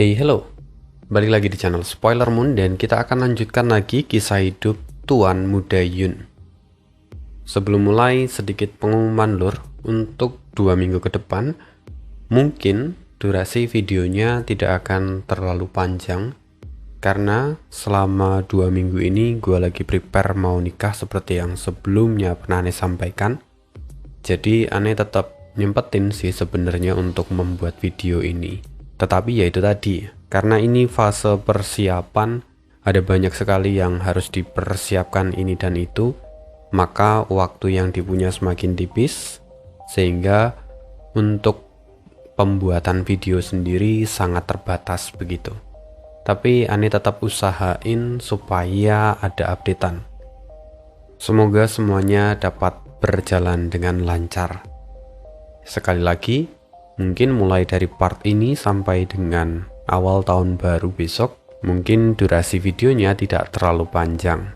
Hey, hello. Balik lagi di channel Spoiler Moon dan kita akan lanjutkan lagi kisah hidup Tuan Muda Yun. Sebelum mulai, sedikit pengumuman lur, untuk 2 minggu ke depan, mungkin durasi videonya tidak akan terlalu panjang, karena selama 2 minggu ini gue lagi prepare mau nikah seperti yang sebelumnya pernah Ane sampaikan. Jadi Ane tetap nyempetin sih sebenarnya untuk membuat video ini. Tetapi ya itu tadi, karena ini fase persiapan, ada banyak sekali yang harus dipersiapkan ini dan itu, maka waktu yang dipunya semakin tipis, sehingga untuk pembuatan video sendiri sangat terbatas begitu. Tapi Ane tetap usahain supaya ada updatean. Semoga semuanya dapat berjalan dengan lancar. Sekali lagi, mungkin mulai dari part ini sampai dengan awal tahun baru besok, mungkin durasi videonya tidak terlalu panjang.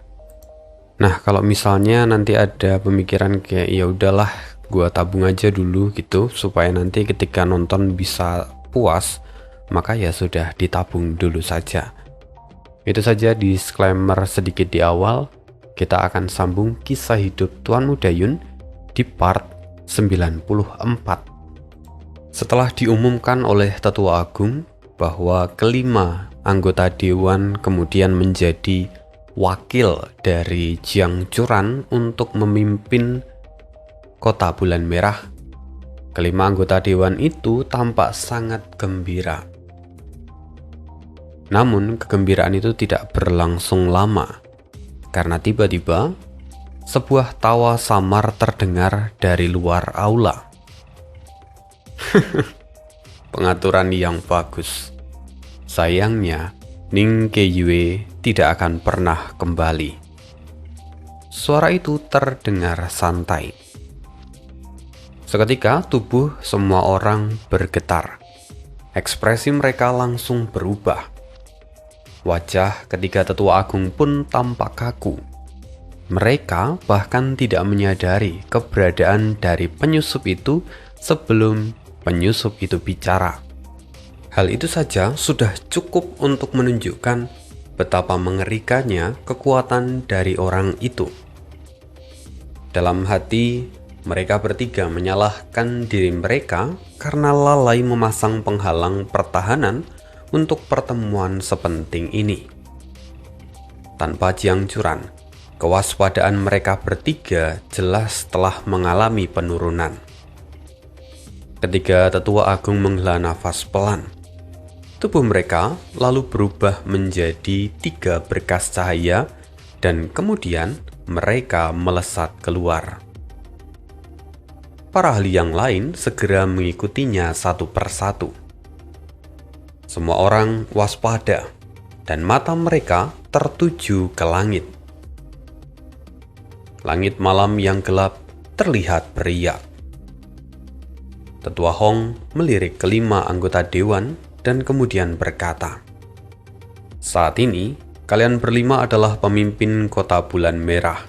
Nah, kalau misalnya nanti ada pemikiran kayak ya udahlah, gua tabung aja dulu gitu supaya nanti ketika nonton bisa puas, maka ya sudah ditabung dulu saja. Itu saja disclaimer sedikit di awal. Kita akan sambung kisah hidup Tuan Muda Yun di part 94. Setelah diumumkan oleh Tetua Agung bahwa kelima anggota dewan kemudian menjadi wakil dari Jiang Churan untuk memimpin Kota Bulan Merah, kelima anggota dewan itu tampak sangat gembira. Namun kegembiraan itu tidak berlangsung lama, karena tiba-tiba sebuah tawa samar terdengar dari luar aula. Pengaturan yang bagus. Sayangnya, Ning Keiyue tidak akan pernah kembali. Suara itu terdengar santai. Seketika tubuh semua orang bergetar. Ekspresi mereka langsung berubah. Wajah ketiga tetua agung pun tampak kaku. Mereka bahkan tidak menyadari keberadaan dari penyusup itu sebelum penyusup itu bicara. Hal itu saja sudah cukup untuk menunjukkan betapa mengerikannya kekuatan dari orang itu. Dalam hati, mereka bertiga menyalahkan diri mereka karena lalai memasang penghalang pertahanan untuk pertemuan sepenting ini. Tanpa Jiang Churan, kewaspadaan mereka bertiga jelas telah mengalami penurunan. Ketika tetua agung menghela nafas pelan, tubuh mereka lalu berubah menjadi 3 berkas cahaya dan kemudian mereka melesat keluar. Para ahli yang lain segera mengikutinya satu persatu. Semua orang waspada dan mata mereka tertuju ke langit. Langit malam yang gelap terlihat beriak. Tetua Hong melirik kelima anggota dewan dan kemudian berkata, "Saat ini, kalian berlima adalah pemimpin Kota Bulan Merah.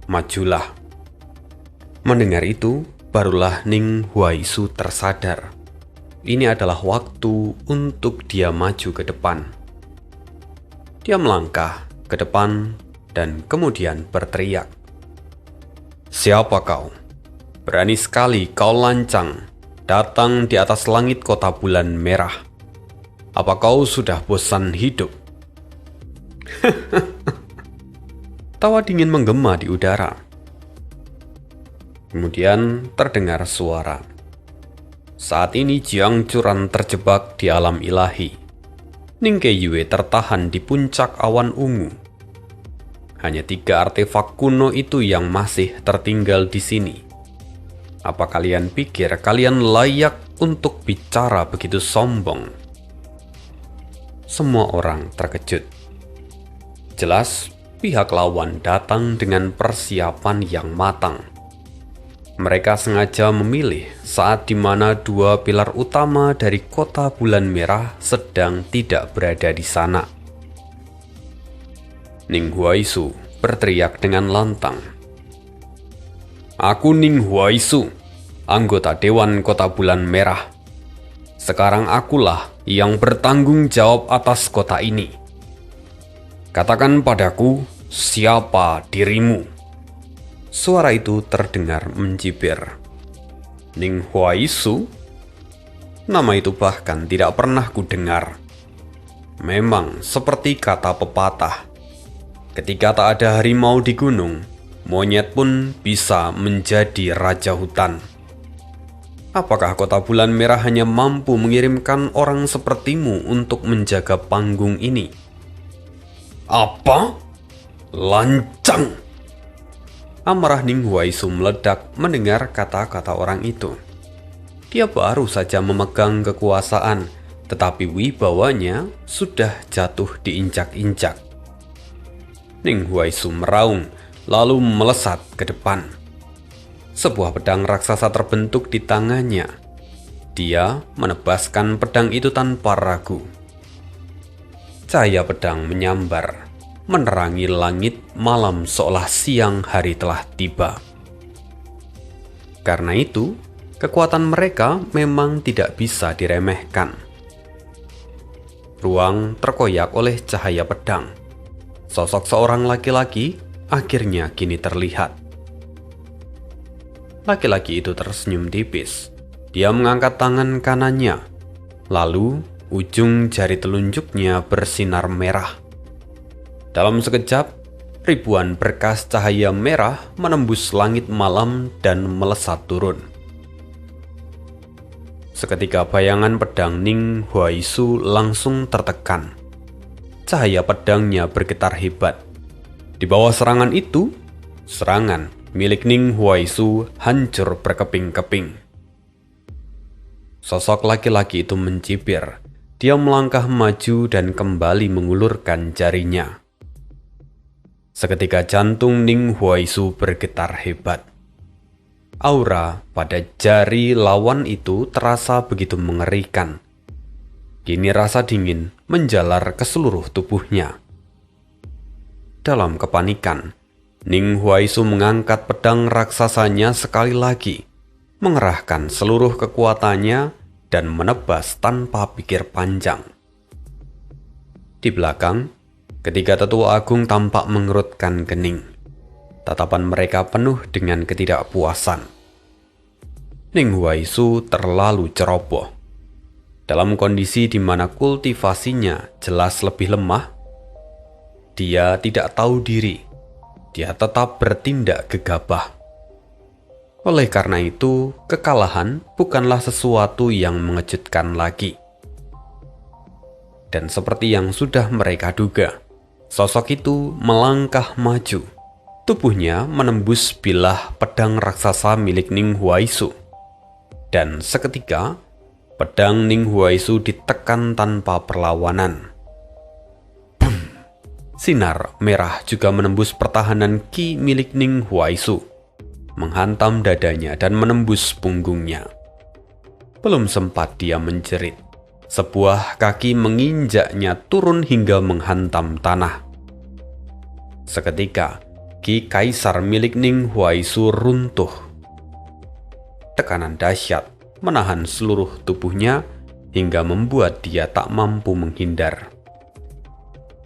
Majulah." Mendengar itu, barulah Ning Huaisu tersadar. Ini adalah waktu untuk dia maju ke depan. Dia melangkah ke depan dan kemudian berteriak, "Siapa kau? Berani sekali kau lancang datang di atas langit Kota Bulan Merah. Apa kau sudah bosan hidup?" Tawa dingin menggema di udara. Kemudian terdengar suara. Saat ini Jiang Churan terjebak di alam ilahi. Ning Keiyue tertahan di puncak awan ungu. Hanya 3 artefak kuno itu yang masih tertinggal di sini. Apa kalian pikir kalian layak untuk bicara begitu sombong? Semua orang terkejut. Jelas, pihak lawan datang dengan persiapan yang matang. Mereka sengaja memilih saat di mana 2 pilar utama dari Kota Bulan Merah sedang tidak berada di sana. Ning Huaisu berteriak dengan lantang, "Aku Ning Huaisu, anggota Dewan Kota Bulan Merah. Sekarang akulah yang bertanggung jawab atas kota ini. Katakan padaku, siapa dirimu?" Suara itu terdengar mencibir. "Ning Huaisu? Nama itu bahkan tidak pernah kudengar. Memang seperti kata pepatah, ketika tak ada harimau di gunung, monyet pun bisa menjadi raja hutan. Apakah kota bulan merah hanya mampu mengirimkan orang sepertimu untuk menjaga panggung ini?" "Apa? Lancang!" Amarah Ning Huaisu meledak mendengar kata-kata orang itu. Dia baru saja memegang kekuasaan, tetapi wibawanya sudah jatuh diinjak-injak. Ning Huaisu meraung, lalu melesat ke depan. Sebuah pedang raksasa terbentuk di tangannya. Dia menebaskan pedang itu tanpa ragu. Cahaya pedang menyambar, menerangi langit malam seolah siang hari telah tiba. Karena itu, kekuatan mereka memang tidak bisa diremehkan. Ruang terkoyak oleh cahaya pedang. Sosok seorang laki-laki akhirnya kini terlihat. Laki-laki itu tersenyum tipis. Dia mengangkat tangan kanannya, lalu ujung jari telunjuknya bersinar merah. Dalam sekejap, ribuan berkas cahaya merah menembus langit malam dan melesat turun. Seketika bayangan pedang Ning Huaisu langsung tertekan. Cahaya pedangnya bergetar hebat. Di bawah serangan itu, serangan milik Ning Huaisu hancur berkeping-keping. Sosok laki-laki itu mencibir. Dia melangkah maju dan kembali mengulurkan jarinya. Seketika jantung Ning Huaisu bergetar hebat. Aura pada jari lawan itu terasa begitu mengerikan. Kini rasa dingin menjalar ke seluruh tubuhnya. Dalam kepanikan, Ning Huaisu mengangkat pedang raksasanya sekali lagi, mengerahkan seluruh kekuatannya dan menebas tanpa pikir panjang. Di belakang, ketiga tetua agung tampak mengerutkan kening. Tatapan mereka penuh dengan ketidakpuasan. Ning Huaisu terlalu ceroboh. Dalam kondisi di mana kultivasinya jelas lebih lemah, dia tidak tahu diri. Dia tetap bertindak gegabah. Oleh karena itu, kekalahan bukanlah sesuatu yang mengejutkan lagi. Dan seperti yang sudah mereka duga, sosok itu melangkah maju. Tubuhnya menembus bilah pedang raksasa milik Ning Huaisu. Dan seketika, pedang Ning Huaisu ditekan tanpa perlawanan. Boom! Sinar merah juga menembus pertahanan ki milik Ning Huaisu, menghantam dadanya dan menembus punggungnya. Belum sempat dia menjerit, sebuah kaki menginjaknya turun hingga menghantam tanah. Seketika, ki kaisar milik Ning Huaisu runtuh. Tekanan dahsyat menahan seluruh tubuhnya hingga membuat dia tak mampu menghindar.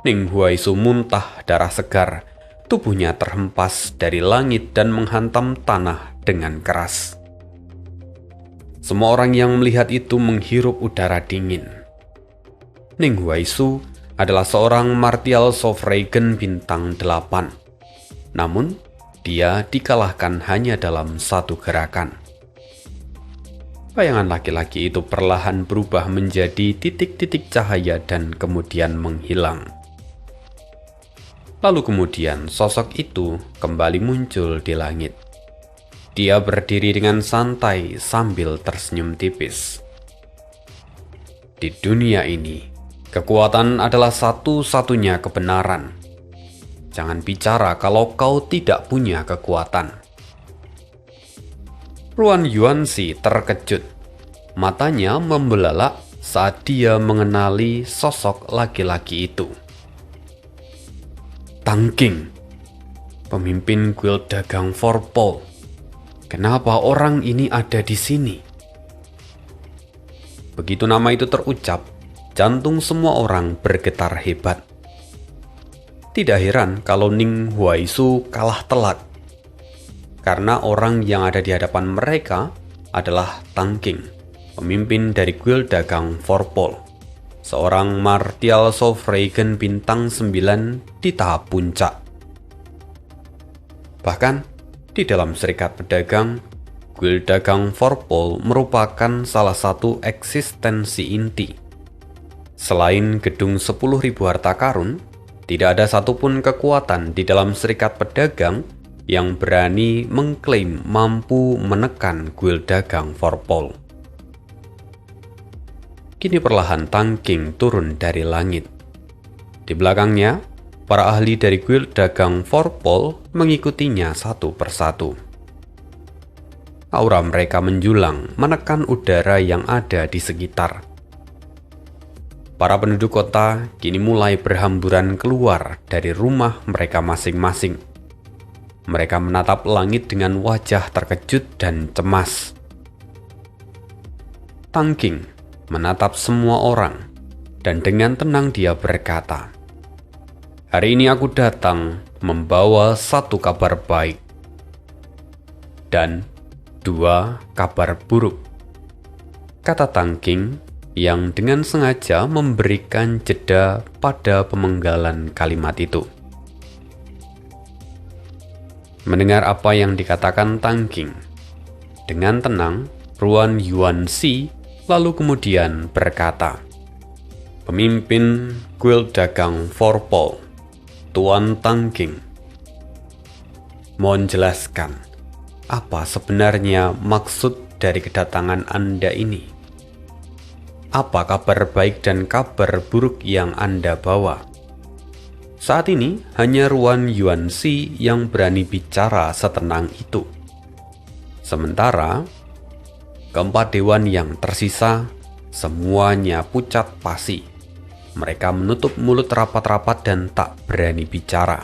Ning Huaisu muntah darah segar, tubuhnya terhempas dari langit dan menghantam tanah dengan keras. Semua orang yang melihat itu menghirup udara dingin. Ning Huaisu adalah seorang martial Sovereign bintang 8. Namun, dia dikalahkan hanya dalam satu gerakan. Bayangan laki-laki itu perlahan berubah menjadi titik-titik cahaya dan kemudian menghilang. Lalu kemudian sosok itu kembali muncul di langit. Dia berdiri dengan santai sambil tersenyum tipis. Di dunia ini, kekuatan adalah satu-satunya kebenaran. Jangan bicara kalau kau tidak punya kekuatan. Ruan Yuanzi terkejut. Matanya membelalak saat dia mengenali sosok laki-laki itu. Tang Qing, pemimpin guild dagang Forpole. Kenapa orang ini ada di sini? Begitu nama itu terucap, jantung semua orang bergetar hebat. Tidak heran kalau Ning Huaisu kalah telak, karena orang yang ada di hadapan mereka adalah Tang Qing, pemimpin dari kuil dagang Forpol, seorang martial Sovereign bintang 9 di tahap puncak. Bahkan, di dalam serikat pedagang, kuil dagang Forpol merupakan salah satu eksistensi inti. Selain gedung 10.000 harta karun, tidak ada satupun kekuatan di dalam serikat pedagang yang berani mengklaim mampu menekan kuil dagang Forpol. Kini perlahan Tang Qing turun dari langit. Di belakangnya, para ahli dari kuil dagang Forpol mengikutinya satu persatu. Aura mereka menjulang menekan udara yang ada di sekitar. Para penduduk kota kini mulai berhamburan keluar dari rumah mereka masing-masing. Mereka menatap langit dengan wajah terkejut dan cemas. Tang Qing menatap semua orang, dan dengan tenang dia berkata, "Hari ini aku datang membawa satu kabar baik dan 2 kabar buruk," kata Tang Qing yang dengan sengaja memberikan jeda pada pemenggalan kalimat itu. Mendengar apa yang dikatakan Tang Qing, dengan tenang Ruan Yuanxi lalu kemudian berkata, "Pemimpin kuil dagang Forpol, Tuan Tang Qing, mohon jelaskan apa sebenarnya maksud dari kedatangan Anda ini? Apa kabar baik dan kabar buruk yang Anda bawa?" Saat ini hanya Ruan Yuanxi yang berani bicara setenang itu. Sementara keempat dewan yang tersisa semuanya pucat pasi. Mereka menutup mulut rapat-rapat dan tak berani bicara.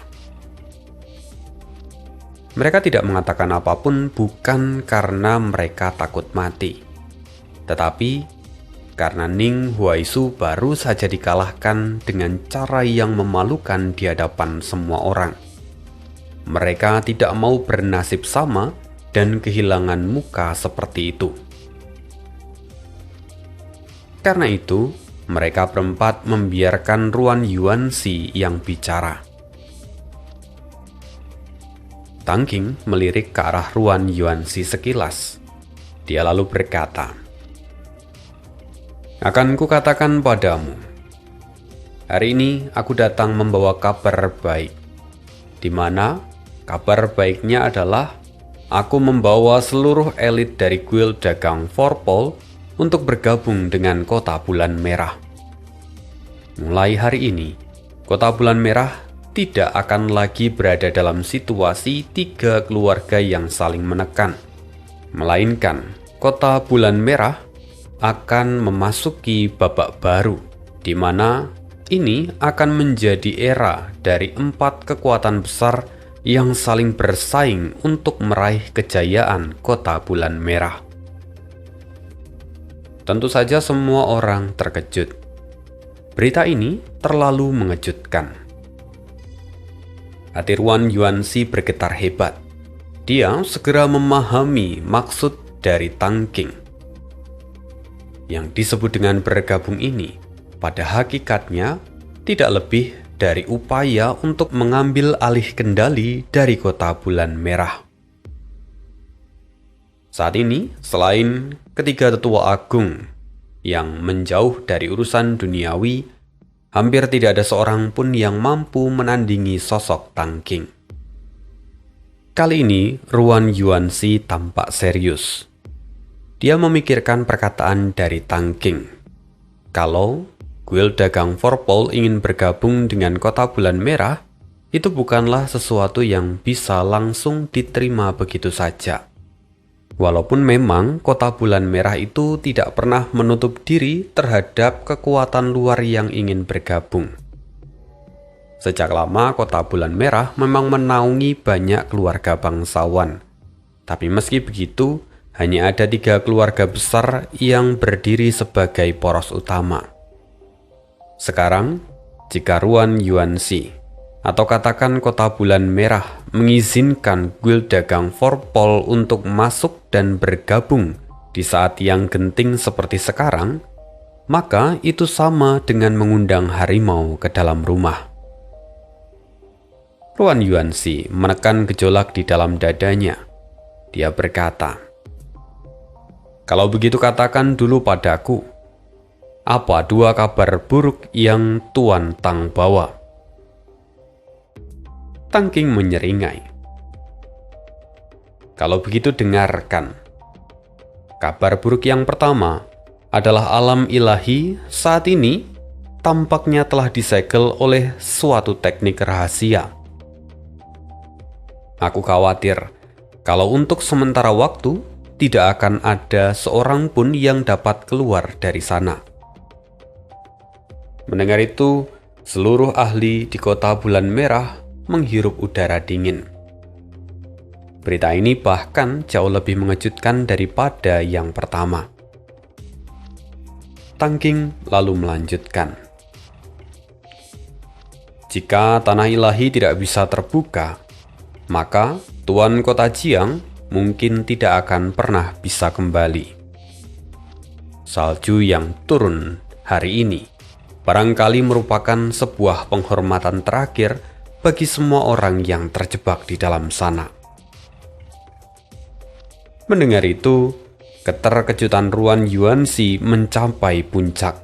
Mereka tidak mengatakan apapun bukan karena mereka takut mati, tetapi karena Ning Huaisu baru saja dikalahkan dengan cara yang memalukan di hadapan semua orang. Mereka tidak mau bernasib sama dan kehilangan muka seperti itu. Karena itu, mereka berempat membiarkan Ruan Yuanxi yang bicara. Tang Qing melirik ke arah Ruan Yuanxi sekilas. Dia lalu berkata, "Akan kukatakan padamu, hari ini aku datang membawa kabar baik, di mana kabar baiknya adalah aku membawa seluruh elit dari kuil dagang Forpol untuk bergabung dengan Kota Bulan Merah. Mulai hari ini, Kota Bulan Merah tidak akan lagi berada dalam situasi 3 keluarga yang saling menekan, melainkan Kota Bulan Merah akan memasuki babak baru, di mana ini akan menjadi era dari 4 kekuatan besar yang saling bersaing untuk meraih kejayaan Kota Bulan Merah." Tentu saja semua orang terkejut. Berita ini terlalu mengejutkan. Hati Ruan Yuanxi bergetar hebat. Dia segera memahami maksud dari Tang Qing. Yang disebut dengan bergabung ini, pada hakikatnya tidak lebih dari upaya untuk mengambil alih kendali dari Kota Bulan Merah. Saat ini, selain ketiga tetua agung yang menjauh dari urusan duniawi, hampir tidak ada seorang pun yang mampu menandingi sosok Tang Qing. Kali ini, Ruan Yuanxi tampak serius. Dia memikirkan perkataan dari Tang Qing. Kalau kuil dagang Forpol ingin bergabung dengan Kota Bulan Merah, itu bukanlah sesuatu yang bisa langsung diterima begitu saja. Walaupun memang Kota Bulan Merah itu tidak pernah menutup diri terhadap kekuatan luar yang ingin bergabung. Sejak lama Kota Bulan Merah memang menaungi banyak keluarga bangsawan. Tapi meski begitu, hanya ada 3 keluarga besar yang berdiri sebagai poros utama. Sekarang, jika Ruan Yuanxi, atau katakan Kota Bulan Merah, mengizinkan Guild Dagang Forpol untuk masuk dan bergabung di saat yang genting seperti sekarang, maka itu sama dengan mengundang harimau ke dalam rumah. Ruan Yuanxi menekan gejolak di dalam dadanya. Dia berkata, "Kalau begitu katakan dulu padaku, apa 2 kabar buruk yang Tuan Tang bawa?" Tang Qing menyeringai. "Kalau begitu dengarkan. Kabar buruk yang pertama adalah alam ilahi saat ini tampaknya telah disegel oleh suatu teknik rahasia. Aku khawatir kalau untuk sementara waktu tidak akan ada seorang pun yang dapat keluar dari sana." Mendengar itu, seluruh ahli di Kota Bulan Merah menghirup udara dingin. Berita ini bahkan jauh lebih mengejutkan daripada yang pertama. Tang Qing lalu melanjutkan, "Jika tanah ilahi tidak bisa terbuka, maka Tuan Kota Jiang mungkin tidak akan pernah bisa kembali. Salju yang turun hari ini barangkali merupakan sebuah penghormatan terakhir bagi semua orang yang terjebak di dalam sana." Mendengar itu, keterkejutan Ruan Yuanxi mencapai puncak.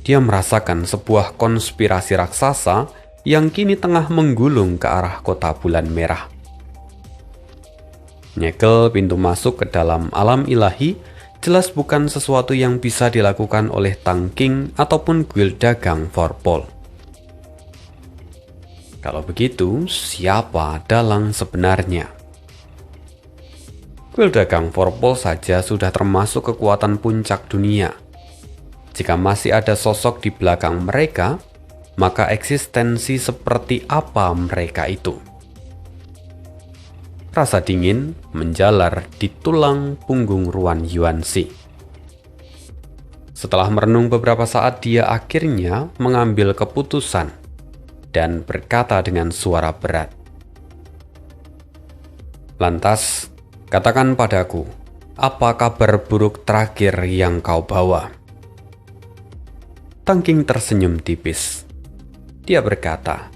Dia merasakan sebuah konspirasi raksasa yang kini tengah menggulung ke arah Kota Bulan Merah. Nyegel pintu masuk ke dalam alam ilahi jelas bukan sesuatu yang bisa dilakukan oleh Tang Qing ataupun Guild Dagang Forpol. Kalau begitu, siapa dalang sebenarnya? Guild Dagang Forpol saja sudah termasuk kekuatan puncak dunia. Jika masih ada sosok di belakang mereka, maka eksistensi seperti apa mereka itu? Rasa dingin menjalar di tulang punggung Ruan Yuanxi. Setelah merenung beberapa saat, dia akhirnya mengambil keputusan dan berkata dengan suara berat, "Lantas, katakan padaku, apa kabar buruk terakhir yang kau bawa?" Tang Qing tersenyum tipis. Dia berkata,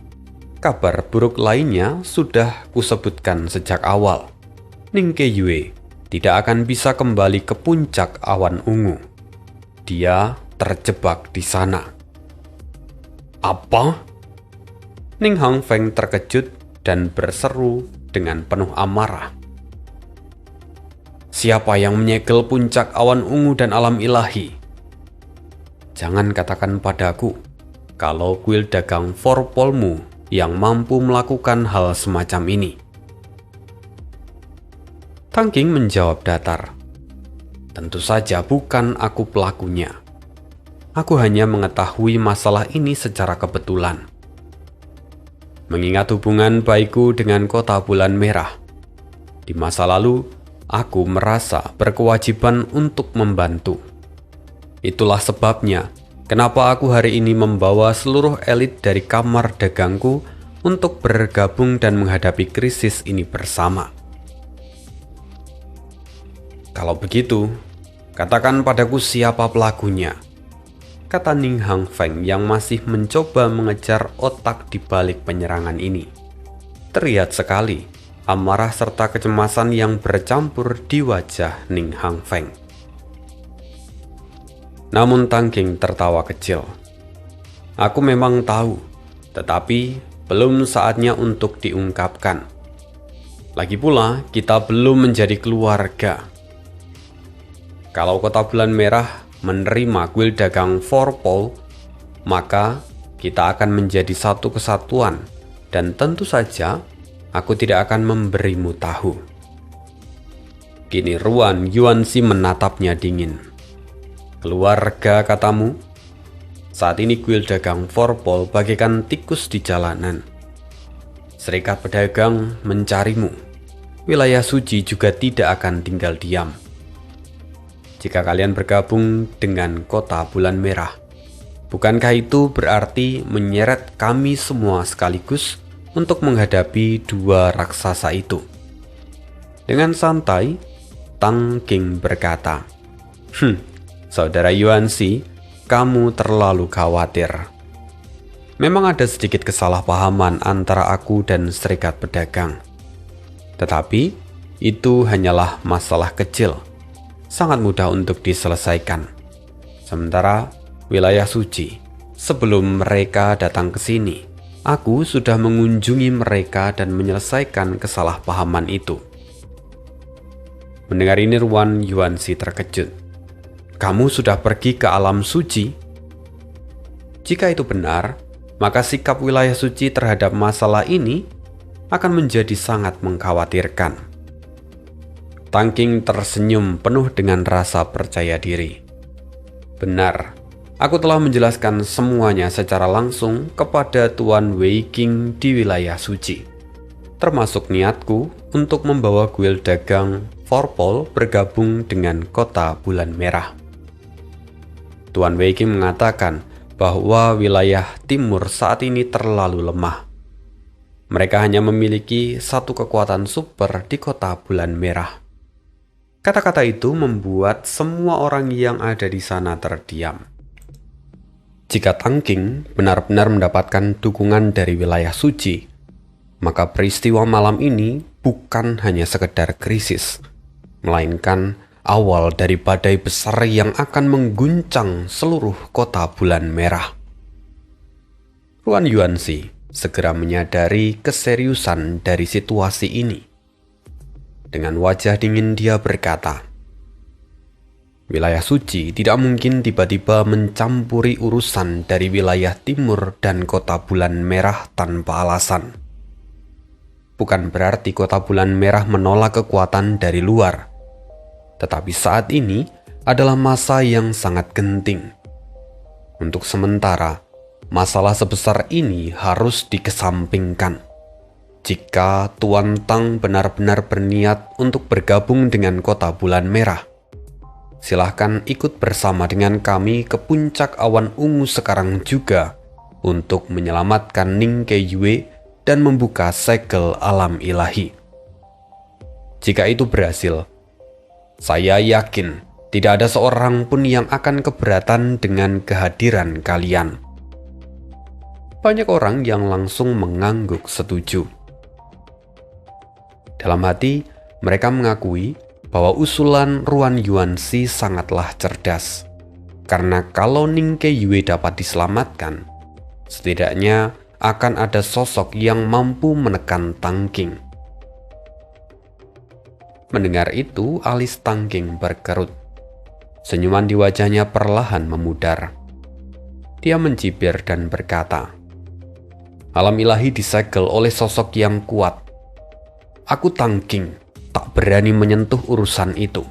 "Kabar buruk lainnya sudah kusebutkan sejak awal. Ning Keiyue tidak akan bisa kembali ke puncak awan ungu. Dia terjebak di sana." "Apa?" Ning Hangfeng terkejut dan berseru dengan penuh amarah. "Siapa yang menyegel puncak awan ungu dan alam ilahi? Jangan katakan padaku kalau Guild Dagang Forpolmu yang mampu melakukan hal semacam ini." Tang Qing menjawab datar, "Tentu saja bukan aku pelakunya. Aku hanya mengetahui masalah ini secara kebetulan. Mengingat hubungan baikku dengan Kota Bulan Merah, di masa lalu aku merasa berkewajiban untuk membantu. Itulah sebabnya kenapa aku hari ini membawa seluruh elit dari kamar dagangku untuk bergabung dan menghadapi krisis ini bersama." "Kalau begitu, katakan padaku siapa pelakunya," kata Ning Hangfeng yang masih mencoba mengejar otak di balik penyerangan ini. Terlihat sekali amarah serta kecemasan yang bercampur di wajah Ning Hangfeng. Namun Tang Qing tertawa kecil. "Aku memang tahu, tetapi belum saatnya untuk diungkapkan. Lagi pula, kita belum menjadi keluarga. Kalau Kota Bulan Merah menerima Guild Dagang Forpol, maka kita akan menjadi satu kesatuan, dan tentu saja aku tidak akan memberimu tahu." Kini Ruan Yuanxi menatapnya dingin. "Keluarga katamu? Saat ini Guild Dagang Forpol bagaikan tikus di jalanan. Serikat pedagang mencarimu. wilayah suci juga tidak akan tinggal diam. Jika kalian bergabung dengan kota bulan merah, bukankah itu berarti menyeret kami semua sekaligus untuk menghadapi dua raksasa itu? Dengan santai, Tang King berkata, Saudara Yuanzi, kamu terlalu khawatir. Memang ada sedikit kesalahpahaman antara aku dan Serikat Pedagang. Tetapi, itu hanyalah masalah kecil, sangat mudah untuk diselesaikan. Sementara wilayah suci, sebelum mereka datang ke sini, aku sudah mengunjungi mereka dan menyelesaikan kesalahpahaman itu. Mendengar ini Ruan Yuanzi terkejut. Kamu sudah pergi ke alam suci? Jika itu benar, maka sikap wilayah suci terhadap masalah ini akan menjadi sangat mengkhawatirkan. Tang King tersenyum penuh dengan rasa percaya diri. Benar, aku telah menjelaskan semuanya secara langsung kepada Tuan Wei King di wilayah suci, termasuk niatku untuk membawa guild dagang Forpol bergabung dengan kota bulan merah. Tuan Wei King mengatakan bahwa wilayah timur saat ini terlalu lemah. Mereka hanya memiliki satu kekuatan super di kota bulan merah. Kata-kata itu membuat semua orang yang ada di sana terdiam. Jika Tang King benar-benar mendapatkan dukungan dari wilayah suci, maka peristiwa malam ini bukan hanya sekedar krisis, melainkan awal dari badai besar yang akan mengguncang seluruh kota bulan merah. Ruan Yuanzi segera menyadari keseriusan dari situasi ini. Dengan wajah dingin dia berkata, wilayah suci tidak mungkin tiba-tiba mencampuri urusan dari wilayah timur dan kota bulan merah tanpa alasan. Bukan berarti kota bulan merah menolak kekuatan dari luar, tetapi saat ini adalah masa yang sangat genting. Untuk sementara, masalah sebesar ini harus dikesampingkan. Jika Tuan Tang benar-benar berniat untuk bergabung dengan kota bulan merah, silahkan ikut bersama dengan kami ke puncak awan ungu sekarang juga untuk menyelamatkan Ning Keiyue dan membuka segel alam ilahi. Jika itu berhasil, saya yakin tidak ada seorang pun yang akan keberatan dengan kehadiran kalian. Banyak orang yang langsung mengangguk setuju. Dalam hati, mereka mengakui bahwa usulan Ruan Yuanzi sangatlah cerdas. Karena kalau Ning Keiyue dapat diselamatkan, setidaknya akan ada sosok yang mampu menekan Tang King. Mendengar itu, alis Tang King berkerut. Senyuman di wajahnya perlahan memudar. Dia mencibir dan berkata, alam ilahi disegel oleh sosok yang kuat. Aku Tang King tak berani menyentuh urusan itu.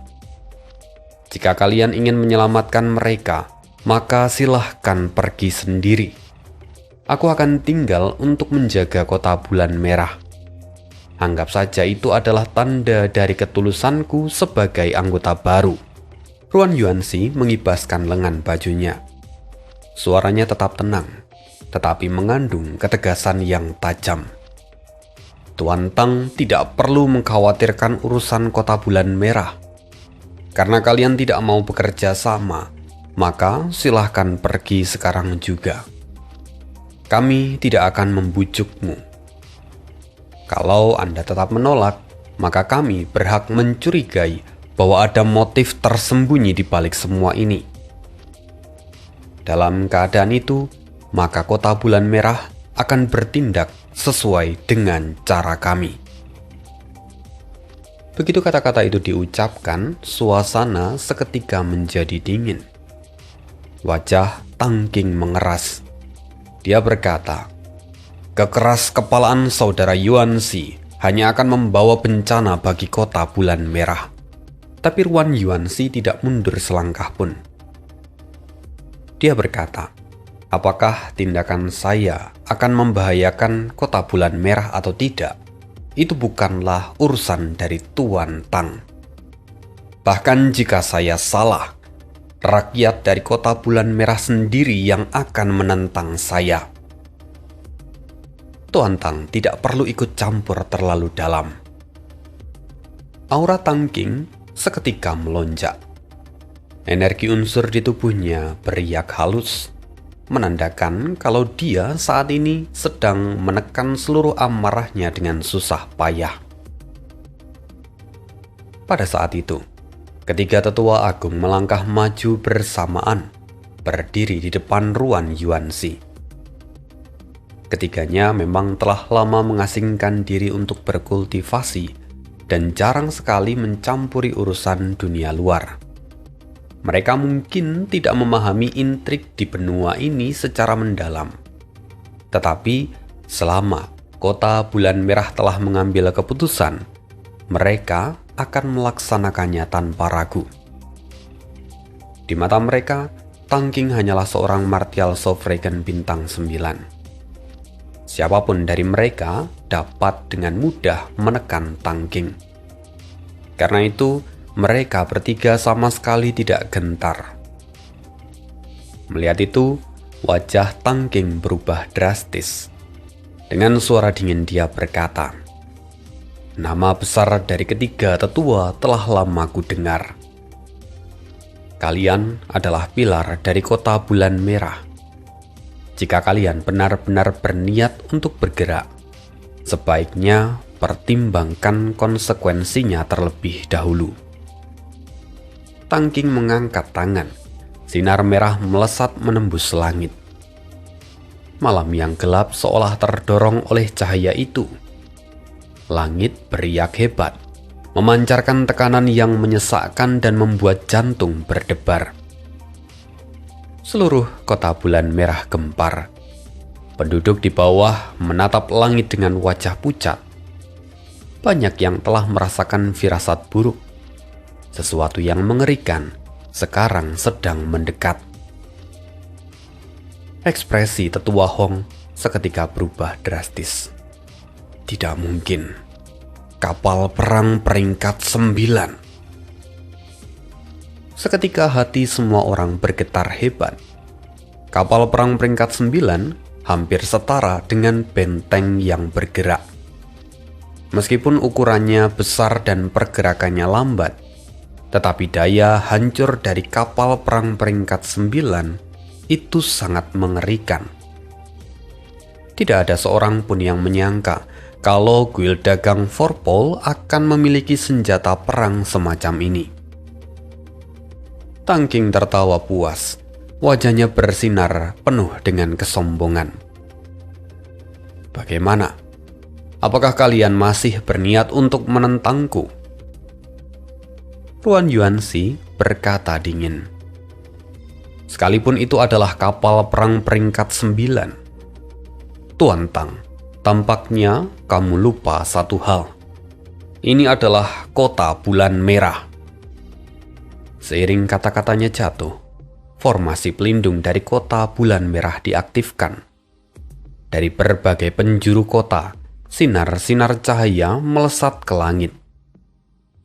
Jika kalian ingin menyelamatkan mereka, maka silahkan pergi sendiri. Aku akan tinggal untuk menjaga kota bulan merah. Anggap saja itu adalah tanda dari ketulusanku sebagai anggota baru. Ruan Yuanzi mengibaskan lengan bajunya. Suaranya tetap tenang, tetapi mengandung ketegasan yang tajam. Tuan Tang tidak perlu mengkhawatirkan urusan kota bulan merah. Karena kalian tidak mau bekerja sama, maka silahkan pergi sekarang juga. Kami tidak akan membujukmu. Kalau Anda tetap menolak, maka kami berhak mencurigai bahwa ada motif tersembunyi di balik semua ini. Dalam keadaan itu, maka kota bulan merah akan bertindak sesuai dengan cara kami. Begitu kata-kata itu diucapkan, suasana seketika menjadi dingin. Wajah Tang King mengeras. Dia berkata, kekeras kepalaan saudara Yuanzi hanya akan membawa bencana bagi kota bulan merah. Tapi Ruan Yuanzi tidak mundur selangkah pun. Dia berkata, apakah tindakan saya akan membahayakan kota bulan merah atau tidak? itu bukanlah urusan dari Tuan Tang. Bahkan jika saya salah, rakyat dari kota Bulan Merah sendiri yang akan menentang saya. Tuan Tang tidak perlu ikut campur terlalu dalam. Aura Tang King seketika melonjak. Energi unsur di tubuhnya beriak halus, menandakan kalau dia saat ini sedang menekan seluruh amarahnya dengan susah payah. Pada saat itu, ketiga tetua agung melangkah maju bersamaan, berdiri di depan Ruan Yuanxi. Ketiganya memang telah lama mengasingkan diri untuk berkultivasi dan jarang sekali mencampuri urusan dunia luar. Mereka mungkin tidak memahami intrik di benua ini secara mendalam. Tetapi selama kota Bulan Merah telah mengambil keputusan, mereka akan melaksanakannya tanpa ragu. Di mata mereka, Tang King hanyalah seorang martial sovereign bintang 9. Siapapun dari mereka dapat dengan mudah menekan Tang King. Karena itu, mereka bertiga sama sekali tidak gentar. Melihat itu, wajah Tang King berubah drastis. Dengan suara dingin dia berkata, "Nama besar dari ketiga tetua telah lama ku dengar. Kalian adalah pilar dari kota Bulan Merah. Jika kalian benar-benar berniat untuk bergerak, sebaiknya pertimbangkan konsekuensinya terlebih dahulu." Tang King mengangkat tangan. Sinar merah melesat menembus langit. Malam yang gelap seolah terdorong oleh cahaya itu. Langit beriak hebat, memancarkan tekanan yang menyesakkan dan membuat jantung berdebar. Seluruh kota Bulan Merah gempar. Penduduk di bawah menatap langit dengan wajah pucat. Banyak yang telah merasakan firasat buruk. Sesuatu yang mengerikan sekarang sedang mendekat. Ekspresi tetua Hong seketika berubah drastis. Tidak mungkin. Kapal perang peringkat 9. Seketika hati semua orang bergetar hebat. Kapal perang peringkat 9 hampir setara dengan benteng yang bergerak. Meskipun ukurannya besar dan pergerakannya lambat, tetapi daya hancur dari kapal perang peringkat 9 itu sangat mengerikan. Tidak ada seorang pun yang menyangka kalau guild dagang Forpol akan memiliki senjata perang semacam ini. Tang King tertawa puas. Wajahnya bersinar penuh dengan kesombongan. Bagaimana? Apakah kalian masih berniat untuk menentangku? Ruan Yuanxi berkata dingin. Sekalipun itu adalah kapal perang peringkat 9. Tuan Tang, tampaknya kamu lupa satu hal. Ini adalah kota Bulan Merah. Seiring kata-katanya jatuh, formasi pelindung dari kota Bulan Merah diaktifkan. Dari berbagai penjuru kota, sinar-sinar cahaya melesat ke langit.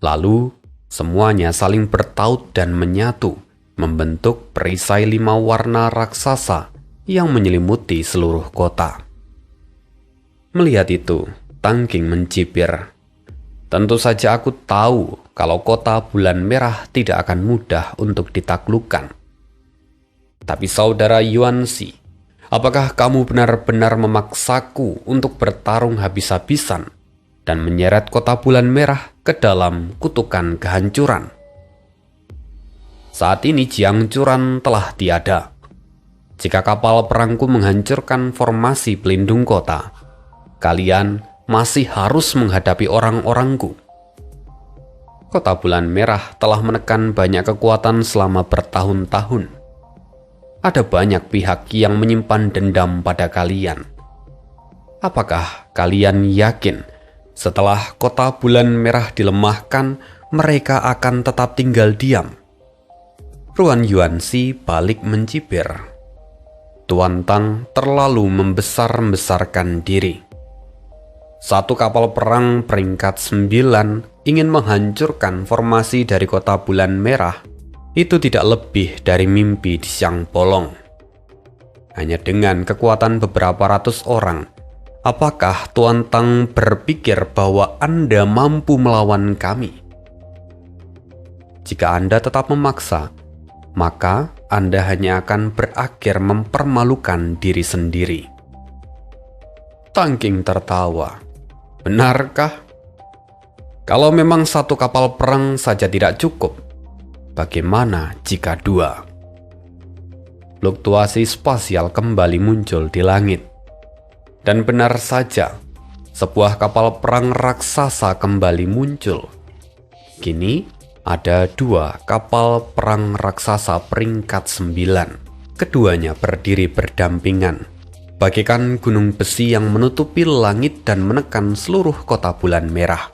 Lalu, semuanya saling bertaut dan menyatu, membentuk perisai 5 warna raksasa yang menyelimuti seluruh kota. Melihat itu, Tang King mencibir. Tentu saja aku tahu kalau kota Bulan Merah tidak akan mudah untuk ditaklukkan. Tapi saudara Yuanxi, apakah kamu benar-benar memaksaku untuk bertarung habis-habisan dan menyeret kota Bulan Merah ke dalam kutukan kehancuran? Saat ini Jiangcuran telah tiada. Jika kapal perangku menghancurkan formasi pelindung kota, kalian masih harus menghadapi orang-orangku. Kota Bulan Merah telah menekan banyak kekuatan selama bertahun-tahun. Ada banyak pihak yang menyimpan dendam pada kalian. Apakah kalian yakin setelah kota Bulan Merah dilemahkan, mereka akan tetap tinggal diam? Ruan Yuanxi balik mencibir. Tuan Tang terlalu membesar-besarkan diri. satu kapal perang peringkat 9 ingin menghancurkan formasi dari kota bulan merah, itu tidak lebih dari mimpi di siang bolong. Hanya dengan kekuatan beberapa ratus orang, apakah Tuan Tang berpikir bahwa Anda mampu melawan kami? Jika Anda tetap memaksa, maka Anda hanya akan berakhir mempermalukan diri sendiri. Tang Qing tertawa. Benarkah? Kalau memang satu kapal perang saja tidak cukup, bagaimana jika dua? Fluktuasi spasial kembali muncul di langit. Dan benar saja, sebuah kapal perang raksasa kembali muncul. Kini ada dua kapal perang raksasa peringkat 9. Keduanya berdiri berdampingan, bagaikan gunung besi yang menutupi langit dan menekan seluruh kota bulan merah.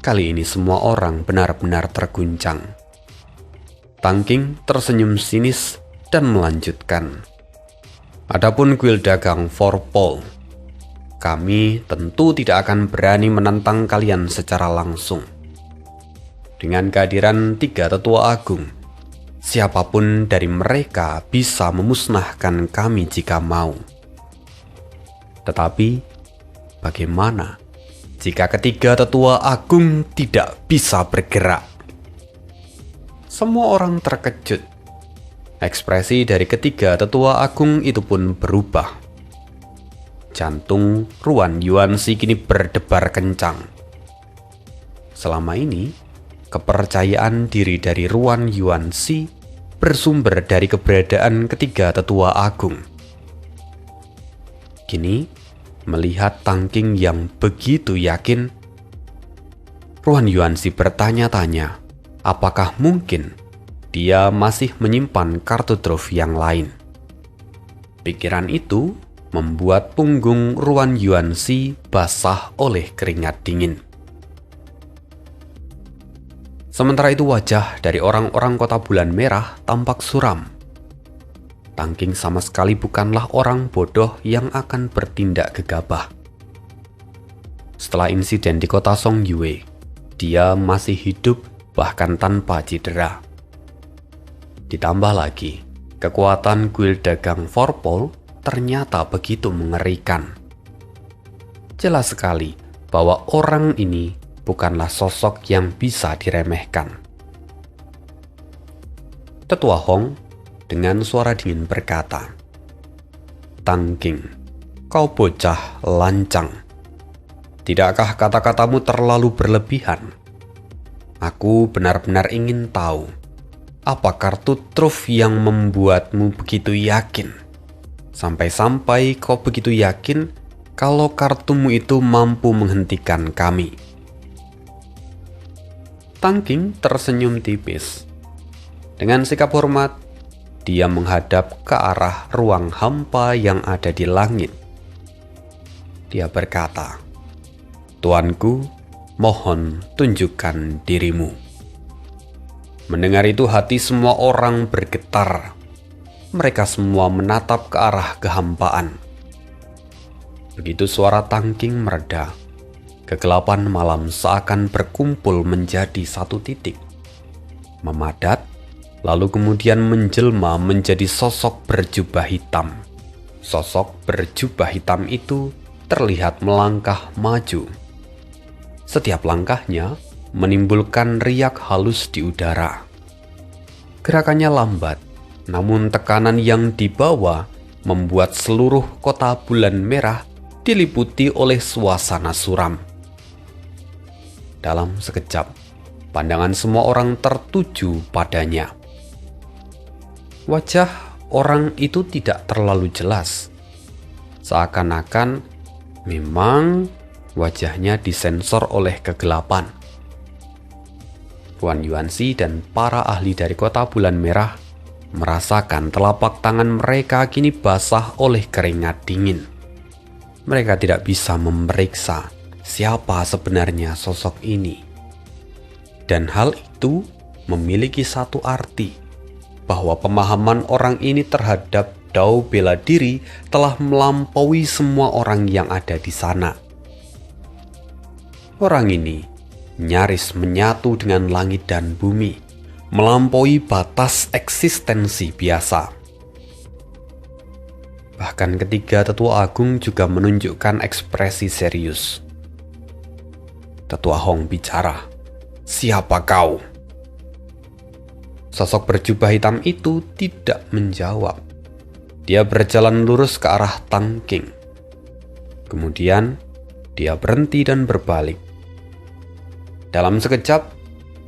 Kali ini semua orang benar-benar terguncang. Tang Qing tersenyum sinis dan melanjutkan. Adapun kuil dagang Forpol, kami tentu tidak akan berani menantang kalian secara langsung. Dengan kehadiran 3 tetua agung, siapapun dari mereka bisa memusnahkan kami jika mau. Tetapi, bagaimana jika ketiga tetua agung tidak bisa bergerak? Semua orang terkejut. Ekspresi dari ketiga tetua agung itu pun berubah. Jantung Ruan Yuanxi kini berdebar kencang. Selama ini, kepercayaan diri dari Ruan Yuanxi bersumber dari keberadaan ketiga tetua agung. Kini, melihat Tang Qing yang begitu yakin, Ruan Yuanxi bertanya-tanya, apakah mungkin dia masih menyimpan kartu truf yang lain. Pikiran itu membuat punggung Ruan Yuanxi basah oleh keringat dingin. Sementara itu wajah dari orang-orang kota bulan merah tampak suram. Tang Qing sama sekali bukanlah orang bodoh yang akan bertindak gegabah. Setelah insiden di kota Songyue, dia masih hidup bahkan tanpa cedera. Ditambah lagi, kekuatan kuil dagang Forpol ternyata begitu mengerikan. Jelas sekali bahwa orang ini bukanlah sosok yang bisa diremehkan. Tetua Hong dengan suara dingin berkata, Tang Qing, kau bocah lancang. Tidakkah kata-katamu terlalu berlebihan? Aku benar-benar ingin tahu, apa kartu truf yang membuatmu begitu yakin? Sampai-sampai kau begitu yakin kalau kartumu itu mampu menghentikan kami. Tang Qing tersenyum tipis. Dengan sikap hormat, dia menghadap ke arah ruang hampa yang ada di langit. Dia berkata, Tuanku, mohon tunjukkan dirimu. Mendengar itu hati semua orang bergetar. Mereka semua menatap ke arah kehampaan. Begitu suara Tang Qing mereda, kegelapan malam seakan berkumpul menjadi satu titik, memadat, lalu kemudian menjelma menjadi sosok berjubah hitam. Sosok berjubah hitam itu terlihat melangkah maju. Setiap langkahnya menimbulkan riak halus di udara. Gerakannya lambat, namun tekanan yang dibawa membuat seluruh kota bulan merah diliputi oleh suasana suram. Dalam sekejap, pandangan semua orang tertuju padanya. Wajah orang itu tidak terlalu jelas. Seakan-akan memang wajahnya disensor oleh kegelapan. Ruan Yuanxi dan para ahli dari kota bulan merah merasakan telapak tangan mereka kini basah oleh keringat dingin. Mereka tidak bisa memeriksa siapa sebenarnya sosok ini. Dan hal itu memiliki satu arti, bahwa pemahaman orang ini terhadap dao bela diri telah melampaui semua orang yang ada di sana. Orang ini nyaris menyatu dengan langit dan bumi, melampaui batas eksistensi biasa. Bahkan ketiga tetua agung juga menunjukkan ekspresi serius. Tetua Hong bicara, "Siapa kau?" Sosok berjubah hitam itu tidak menjawab. Dia berjalan lurus ke arah Tang King. Kemudian, dia berhenti dan berbalik. Dalam sekejap,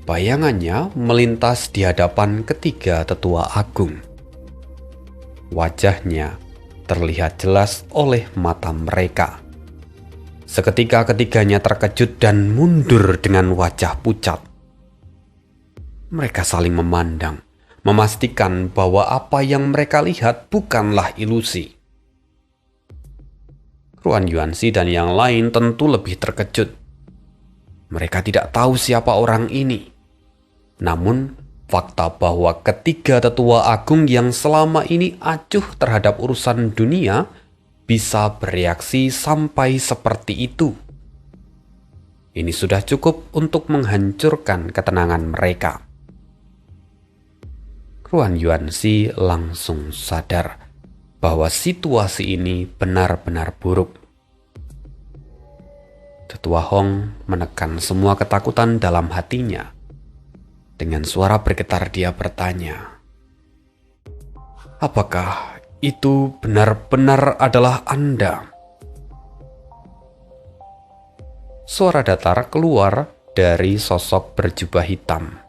bayangannya melintas di hadapan ketiga tetua agung. Wajahnya terlihat jelas oleh mata mereka. Seketika ketiganya terkejut dan mundur dengan wajah pucat. Mereka saling memandang, memastikan bahwa apa yang mereka lihat bukanlah ilusi. Ruan Yuanzi dan yang lain tentu lebih terkejut. Mereka tidak tahu siapa orang ini. Namun, fakta bahwa ketiga tetua agung yang selama ini acuh terhadap urusan dunia bisa bereaksi sampai seperti itu. Ini sudah cukup untuk menghancurkan ketenangan mereka. Ruan Yuanzi langsung sadar bahwa situasi ini benar-benar buruk. Tetua Hong menekan semua ketakutan dalam hatinya. Dengan suara bergetar dia bertanya, "Apakah itu benar-benar adalah Anda?" Suara datar keluar dari sosok berjubah hitam.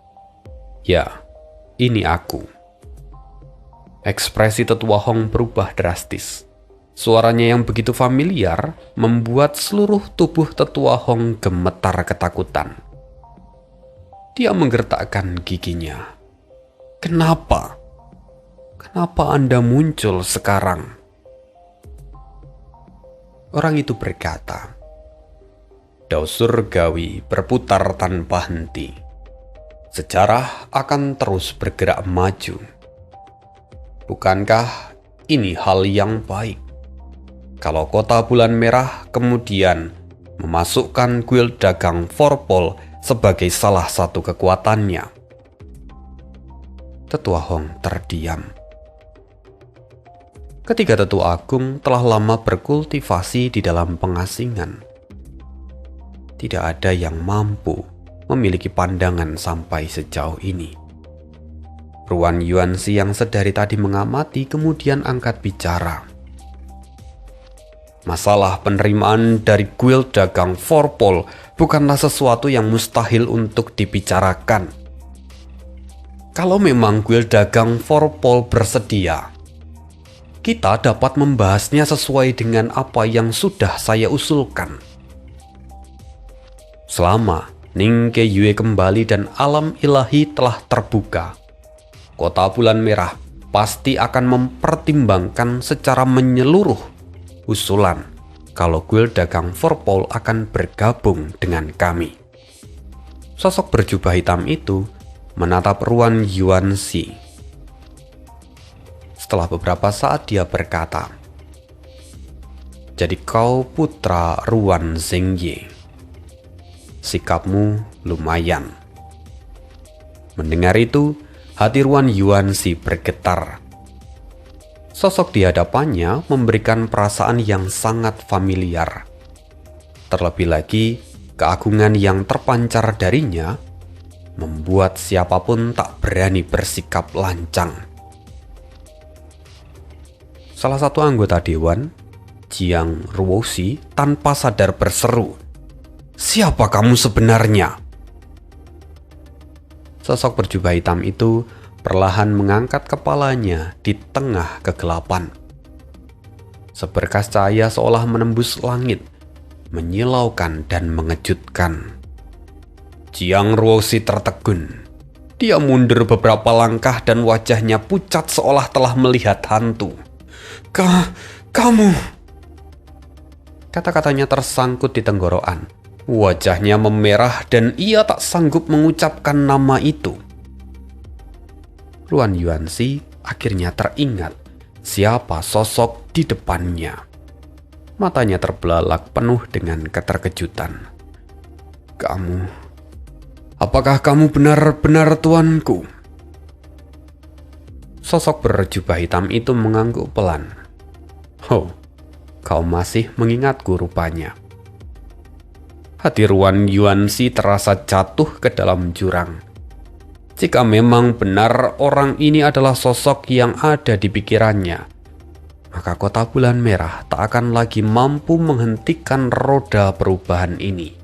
"Ya, ini aku." Ekspresi tetua Hong berubah drastis. Suaranya yang begitu familiar membuat seluruh tubuh tetua Hong gemetar ketakutan. Dia menggertakkan giginya. "Kenapa? Kenapa Anda muncul sekarang?" Orang itu berkata, "Dao surgawi berputar tanpa henti. Sejarah akan terus bergerak maju. Bukankah ini hal yang baik? Kalau kota bulan merah kemudian memasukkan kuil dagang Forpol sebagai salah satu kekuatannya." Tetua Hong terdiam. Ketiga tetua agung telah lama berkultivasi di dalam pengasingan. Tidak ada yang mampu memiliki pandangan sampai sejauh ini. Ruan Yuanzi yang sedari tadi mengamati kemudian angkat bicara. "Masalah penerimaan dari kuil dagang Forpol bukanlah sesuatu yang mustahil untuk dibicarakan. Kalau memang kuil dagang Forpol bersedia, kita dapat membahasnya sesuai dengan apa yang sudah saya usulkan. Selama Ning Keyue kembali dan alam ilahi telah terbuka, kota bulan merah pasti akan mempertimbangkan secara menyeluruh usulan kalau kuil dagang Forpol akan bergabung dengan kami." Sosok berjubah hitam itu menatap Ruan Yuanzi. Setelah beberapa saat dia berkata, "Jadi kau putra Ruan Zhengye. Sikapmu lumayan." Mendengar itu, hati Ruan Yuanzi bergetar. Sosok di hadapannya memberikan perasaan yang sangat familiar. Terlebih lagi, keagungan yang terpancar darinya membuat siapapun tak berani bersikap lancang. Salah satu anggota dewan, Jiang Ruoxi, tanpa sadar berseru, "Siapa kamu sebenarnya?" Sosok berjubah hitam itu perlahan mengangkat kepalanya di tengah kegelapan. Seberkas cahaya seolah menembus langit, menyilaukan dan mengejutkan. Jiang Ruoxi tertegun. Dia mundur beberapa langkah dan wajahnya pucat seolah telah melihat hantu. Kamu..." Kata-katanya tersangkut di tenggorokan. Wajahnya memerah dan ia tak sanggup mengucapkan nama itu. Ruan Yuanzi akhirnya teringat siapa sosok di depannya. Matanya terbelalak penuh dengan keterkejutan. Apakah kamu benar-benar tuanku? Sosok berjubah hitam itu mengangguk pelan. Oh, kau masih mengingatku rupanya. Hati Ruan Yuanxi terasa jatuh ke dalam jurang. Jika memang benar orang ini adalah sosok yang ada di pikirannya, maka Kota Bulan Merah tak akan lagi mampu menghentikan roda perubahan ini.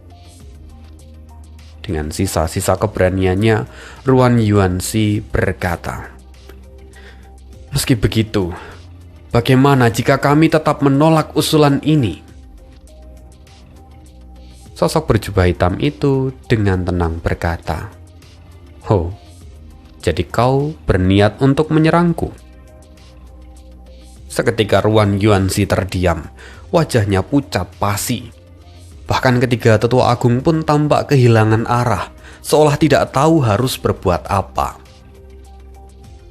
Dengan sisa-sisa keberaniannya, Ruan Yuanxi berkata, "Meski begitu, bagaimana jika kami tetap menolak usulan ini?" Sosok berjubah hitam itu dengan tenang berkata, "Oh, jadi kau berniat untuk menyerangku?" Seketika Ruan Yuanxi terdiam, wajahnya pucat pasi. Bahkan ketiga tetua agung pun tampak kehilangan arah, seolah tidak tahu harus berbuat apa.